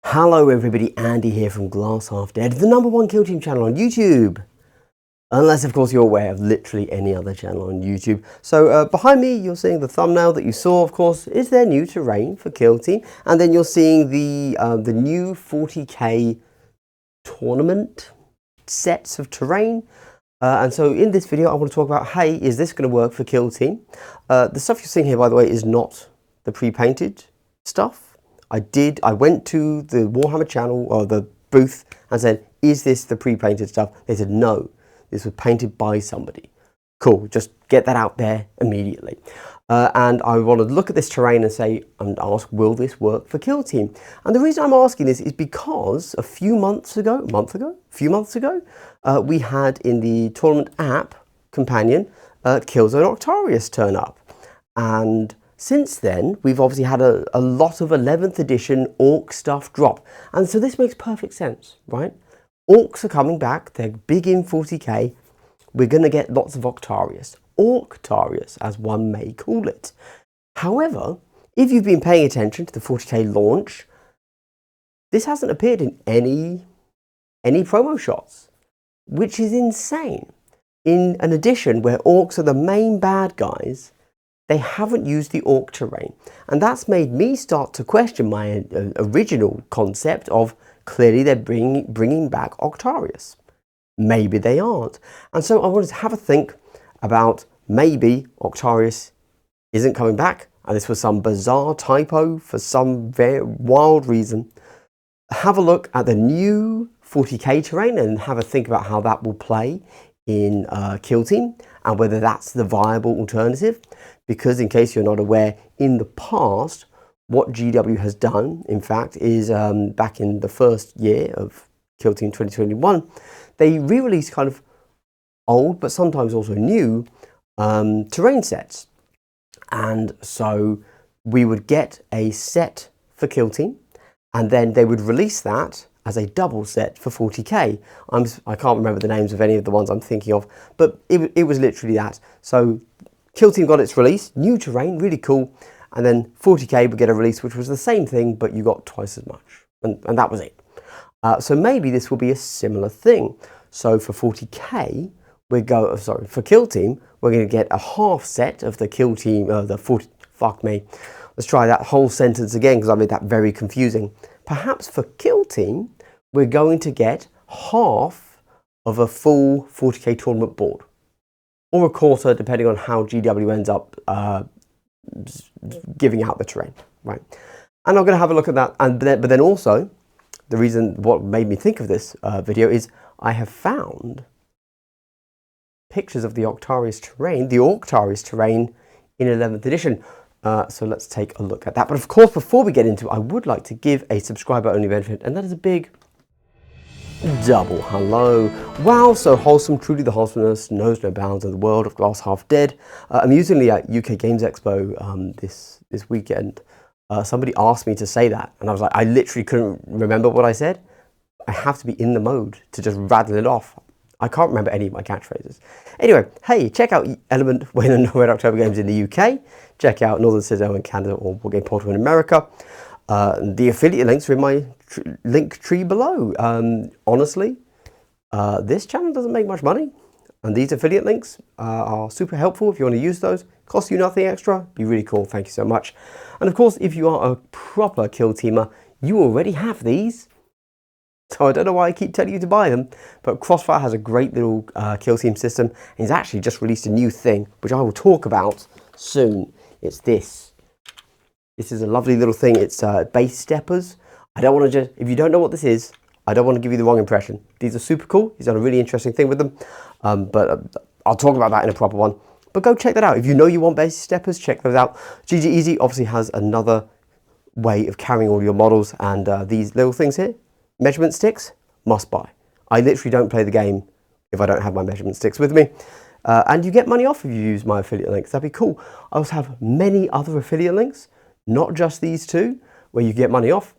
Hello everybody, Andy here from Glass Half Dead, the #1 Kill Team channel on YouTube. Unless of course you're aware of literally any other channel on YouTube. So behind me you're seeing the thumbnail that you saw, of course, is their new terrain for Kill Team. And then you're seeing the new 40k tournament sets of terrain. And so in this video I want to talk about, hey, is this going to work for Kill Team? The stuff you're seeing here, by the way, is not the pre-painted stuff. I went to the Warhammer channel, or the booth, and said, is this the pre-painted stuff? They said, no, this was painted by somebody. Cool, just get that out there immediately. And I want to look at this terrain and say, and ask, will this work for Kill Team? And the reason I'm asking this is because a few months ago, we had in the tournament app companion, Killzone Octarius turn up. And since then, we've obviously had a lot of 11th edition Orc stuff drop. And so this makes perfect sense, right? Orcs are coming back, they're big in 40k. We're going to get lots of Octarius. Octarius, as one may call it. However, if you've been paying attention to the 40k launch, this hasn't appeared in any promo shots, which is insane. In an edition where Orcs are the main bad guys, they haven't used the Orc terrain, and that's made me start to question my original concept of clearly they're bringing back Octarius. Maybe they aren't. And so I wanted to have a think about maybe Octarius isn't coming back, and this was some bizarre typo for some very wild reason. Have a look at the new 40k terrain and have a think about how that will play in Kill Team and whether that's the viable alternative. Because in case you're not aware, in the past, what GW has done, in fact, is back in the first year of Kill Team 2021, they re-released kind of old, but sometimes also new, terrain sets. And so we would get a set for Kill Team, and then they would release that as a double set for 40k. I can't remember the names of any of the ones I'm thinking of, but it was literally that. So Kill Team got its release, new terrain, really cool, and then 40k would get a release which was the same thing, but you got twice as much, and that was it. So maybe this will be a similar thing. So for 40k, for Kill Team, we're going to get a half set of the Kill Team, let's try that whole sentence again because I made that very confusing. Perhaps for Kill Team, we're going to get half of a full 40k tournament board. Or a quarter, depending on how GW ends up giving out the terrain, right? And I'm going to have a look at that. But then also, what made me think of this video is I have found pictures of the Octarius terrain in 11th edition. So let's take a look at that. But of course, before we get into it, I would like to give a subscriber-only benefit, and that is a big double hello. Wow, so wholesome, truly the wholesomeness knows no bounds in the world of Glass Half Dead. Amusingly, at UK Games Expo this weekend, somebody asked me to say that, and I was like, I literally couldn't remember what I said. I have to be in the mode to just rattle it off. I can't remember any of my catchphrases. Anyway, hey, check out Element, Wayne and Norway October Games in the UK. Check out Northern Citadel in Canada or Board Game Portal in America. The affiliate links are in my link tree below. Honestly, this channel doesn't make much money, and these affiliate links are super helpful if you want to use those. Cost you nothing extra, be really cool, thank you so much. And of course, if you are a proper Kill Teamer, you already have these. So I don't know why I keep telling you to buy them, but Crossfire has a great little Kill Team system, and he's actually just released a new thing, which I will talk about soon. It's this. This is a lovely little thing. It's base steppers. I don't want to if you don't know what this is, I don't want to give you the wrong impression. These are super cool. He's done a really interesting thing with them, but I'll talk about that in a proper one. But go check that out. If you know you want base steppers, check those out. UKGE obviously has another way of carrying all your models, and these little things here, measurement sticks, must buy. I literally don't play the game if I don't have my measurement sticks with me. And you get money off if you use my affiliate links. That'd be cool. I also have many other affiliate links, not just these two, where you get money off.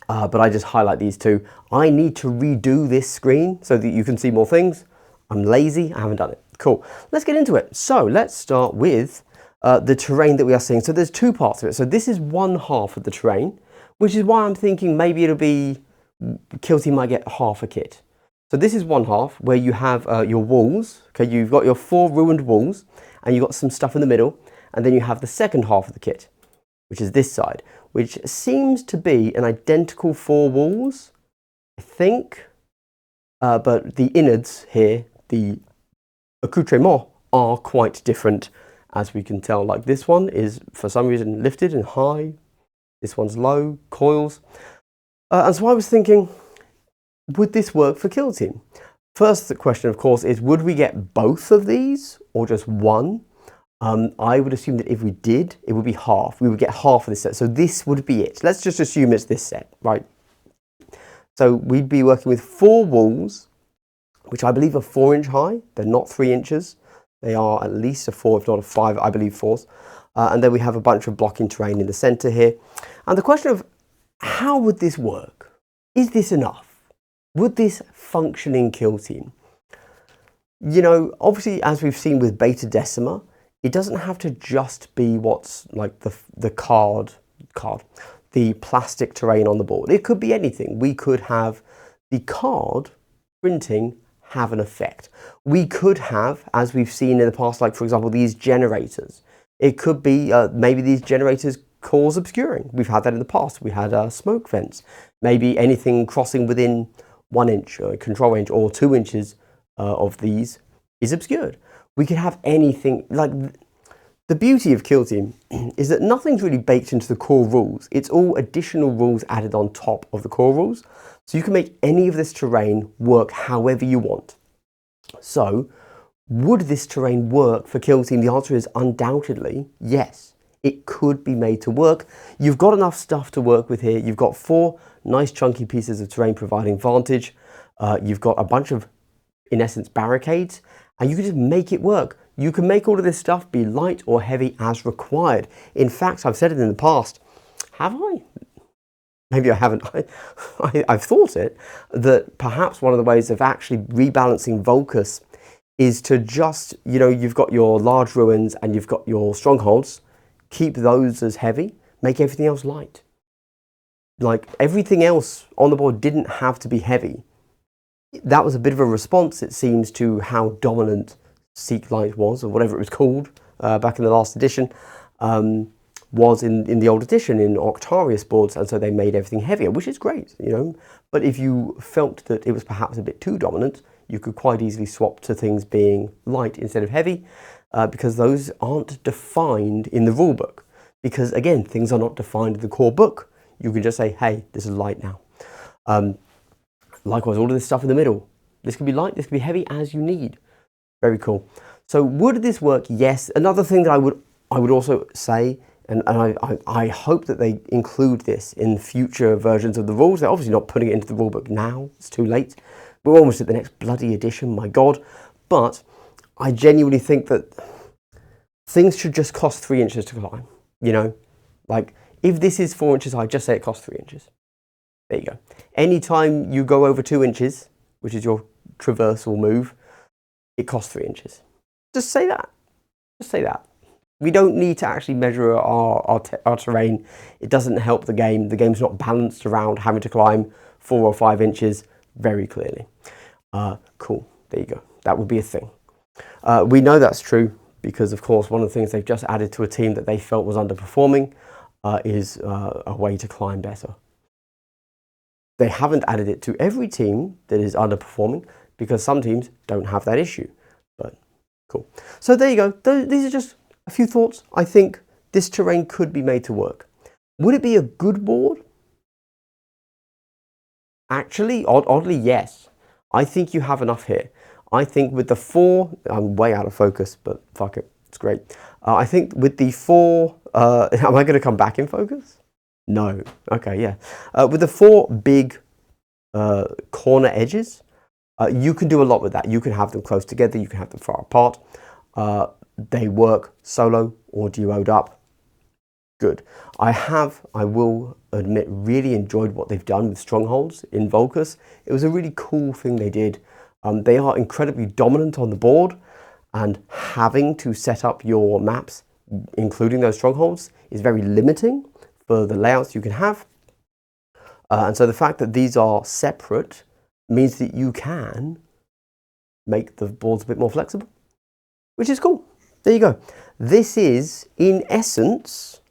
But I just highlight these two. I need to redo this screen so that you can see more things. I'm lazy, I haven't done it. Cool, let's get into it. So let's start with the terrain that we are seeing. So there's two parts of it. So this is one half of the terrain, which is why I'm thinking maybe it'll be Kill Team might get half a kit. So this is one half where you have your walls. Okay, you've got your 4 ruined walls, and you've got some stuff in the middle, and then you have the second half of the kit, which is this side, which seems to be an identical 4 walls, I think, but the innards here, the accoutrements, are quite different, as we can tell. Like this one is for some reason lifted and high, this one's low, coils, and so I was thinking, would this work for Kill Team? First the question, of course, is would we get both of these or just one? I would assume that if we did, it would be half. We would get half of this set. So this would be it. Let's just assume it's this set, right? So we'd be working with 4 walls, which I believe are 4-inch high. They're not 3 inches. They are at least a 4, if not a 5, I believe 4s. And then we have a bunch of blocking terrain in the center here. And the question of how would this work? Is this enough? Would this function in Kill Team? You know, obviously, as we've seen with Beta Decima, it doesn't have to just be what's like the plastic terrain on the board. It could be anything. We could have the card printing have an effect. We could have, as we've seen in the past, like for example, these generators. It could be maybe these generators cause obscuring. We've had that in the past. We had smoke vents. Maybe anything crossing within 1 inch control range or 2 inches of these is obscured. We could have anything. Like the beauty of Kill Team is that nothing's really baked into the core rules. It's all additional rules added on top of the core rules. So you can make any of this terrain work however you want. So would this terrain work for Kill Team? The answer is undoubtedly yes. It could be made to work. You've got enough stuff to work with here. You've got 4 nice chunky pieces of terrain providing vantage. You've got a bunch of, in essence, barricades, and you can just make it work. You can make all of this stuff be light or heavy as required. In fact, I've said it in the past. Have I? Maybe I haven't. I've thought it, that perhaps one of the ways of actually rebalancing Vulcus is to just, you know, you've got your large ruins and you've got your strongholds. Keep those as heavy, make everything else light. Like everything else on the board didn't have to be heavy. That was a bit of a response, it seems, to how dominant Seek Light was, or whatever it was called back in the last edition, was in the old edition in Octarius boards, and so they made everything heavier, which is great, you know. But if you felt that it was perhaps a bit too dominant, you could quite easily swap to things being light instead of heavy, because those aren't defined in the rule book. Because again, things are not defined in the core book. You can just say, hey, this is light now. Likewise, all of this stuff in the middle. This can be light, this can be heavy as you need. Very cool. So would this work? Yes. Another thing that I would also say, and I hope that they include this in future versions of the rules. They're obviously not putting it into the rule book now. It's too late. We're almost at the next bloody edition, my God. But I genuinely think that things should just cost 3 inches to climb. You know, like if this is 4 inches high, just say it costs 3 inches. There you go. Anytime you go over 2 inches, which is your traversal move, it costs 3 inches. Just say that. Just say that. We don't need to actually measure our terrain. It doesn't help the game. The game's not balanced around having to climb 4 or 5 inches very clearly. Cool. There you go. That would be a thing. We know that's true because, of course, one of the things they've just added to a team that they felt was underperforming is a way to climb better. They haven't added it to every team that is underperforming because some teams don't have that issue. But cool. So there you go. These are just a few thoughts. I think this terrain could be made to work. Would it be a good board? Actually, oddly, yes. I think you have enough here. I think with the 4, I'm way out of focus, but fuck it, it's great. I think with the 4, am I going to come back in focus? No. Okay, yeah. With the 4 big corner edges, you can do a lot with that. You can have them close together, you can have them far apart. They work solo or duoed up. Good. I will admit, really enjoyed what they've done with strongholds in Vulcus. It was a really cool thing they did. They are incredibly dominant on the board, and having to set up your maps, including those strongholds, is very limiting for the layouts you can have. And so the fact that these are separate means that you can make the boards a bit more flexible, which is cool. There you go. This is, in essence,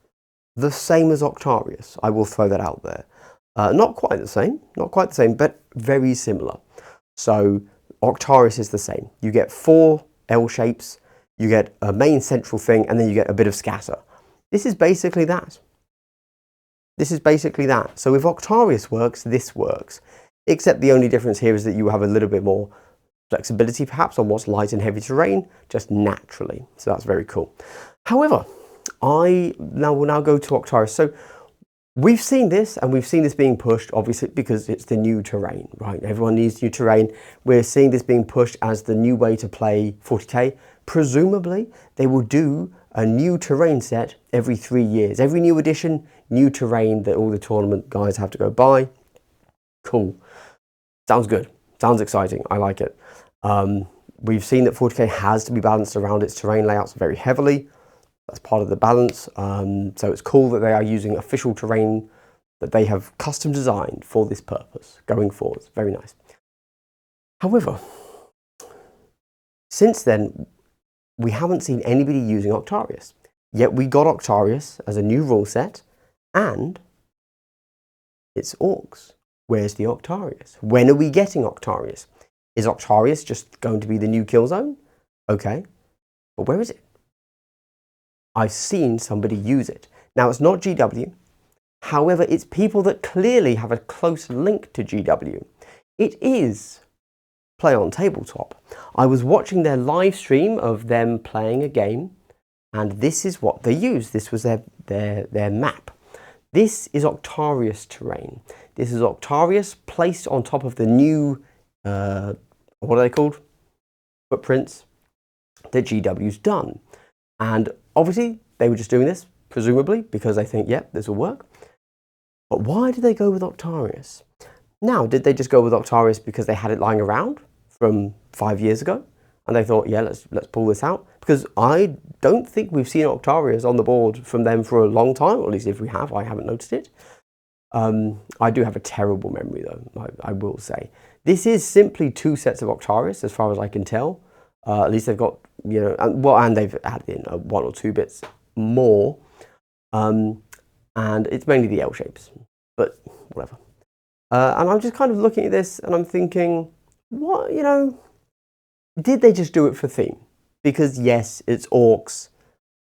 the same as Octarius. I will throw that out there. Not quite the same, but very similar. So Octarius is the same. You get 4 L shapes, you get a main central thing, and then you get a bit of scatter. This is basically that. So if Octarius works, this works. Except the only difference here is that you have a little bit more flexibility perhaps on what's light and heavy terrain, just naturally. So that's very cool. However, I will now go to Octarius. So we've seen this, and we've seen this being pushed, obviously, because it's the new terrain, right? Everyone needs new terrain. We're seeing this being pushed as the new way to play 40k. Presumably, they will do a new terrain set every 3 years. Every new edition, new terrain that all the tournament guys have to go buy. Cool. Sounds good. Sounds exciting. I like it. We've seen that 40k has to be balanced around its terrain layouts very heavily. That's part of the balance. So it's cool that they are using official terrain that they have custom designed for this purpose going forward. Very nice. However, since then, we haven't seen anybody using Octarius. Yet we got Octarius as a new rule set, and it's Orcs. Where's the Octarius? When are we getting Octarius? Is Octarius just going to be the new kill zone? Okay, but where is it? I've seen somebody use it. Now, it's not GW. However, it's people that clearly have a close link to GW. It is Play on Tabletop. I was watching their live stream of them playing a game, and this is what they used. This was their map. This is Octarius terrain. This is Octarius placed on top of the new, what are they called? Footprints that GW's done. And obviously, they were just doing this, presumably, because they think, yep, this will work. But why did they go with Octarius? Now, did they just go with Octarius because they had it lying around from 5 years ago? And they thought, yeah, let's pull this out? Because I don't think we've seen Octarius on the board from them for a long time, or at least if we have, I haven't noticed it. I do have a terrible memory, though, I will say. This is simply 2 sets of Octarius, as far as I can tell. At least they've got, you know, and they've added in 1 or 2 bits more. And it's mainly the L shapes, but whatever. And I'm just kind of looking at this and I'm thinking, what, you know, did they just do it for theme? Because yes, it's Orcs.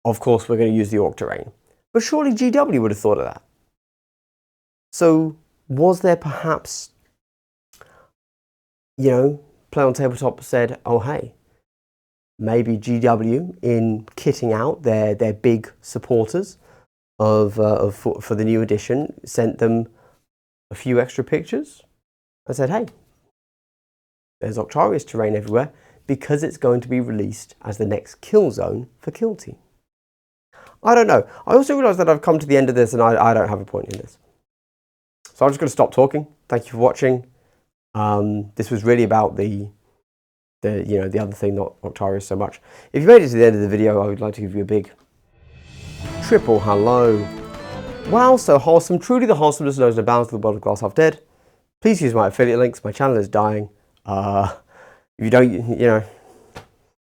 Of course, we're going to use the Orc terrain. But surely GW would have thought of that. So was there perhaps, you know, Play on Tabletop said, oh, hey, maybe GW in kitting out their big supporters for the new edition sent them a few extra pictures and said, hey, there's Octarius terrain everywhere because it's going to be released as the next kill zone for Kill Team. I don't know. I also realised that I've come to the end of this and I don't have a point in this. So I'm just going to stop talking. Thank you for watching. This was really about the other thing, not Octarius so much. If you made it to the end of the video, I would like to give you a big triple hello. Wow, so wholesome. Truly the wholesomeness knows no bounds to the world of Glass Half Dead. Please use my affiliate links. My channel is dying. If you don't, you know,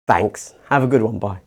thanks. Have a good one. Bye.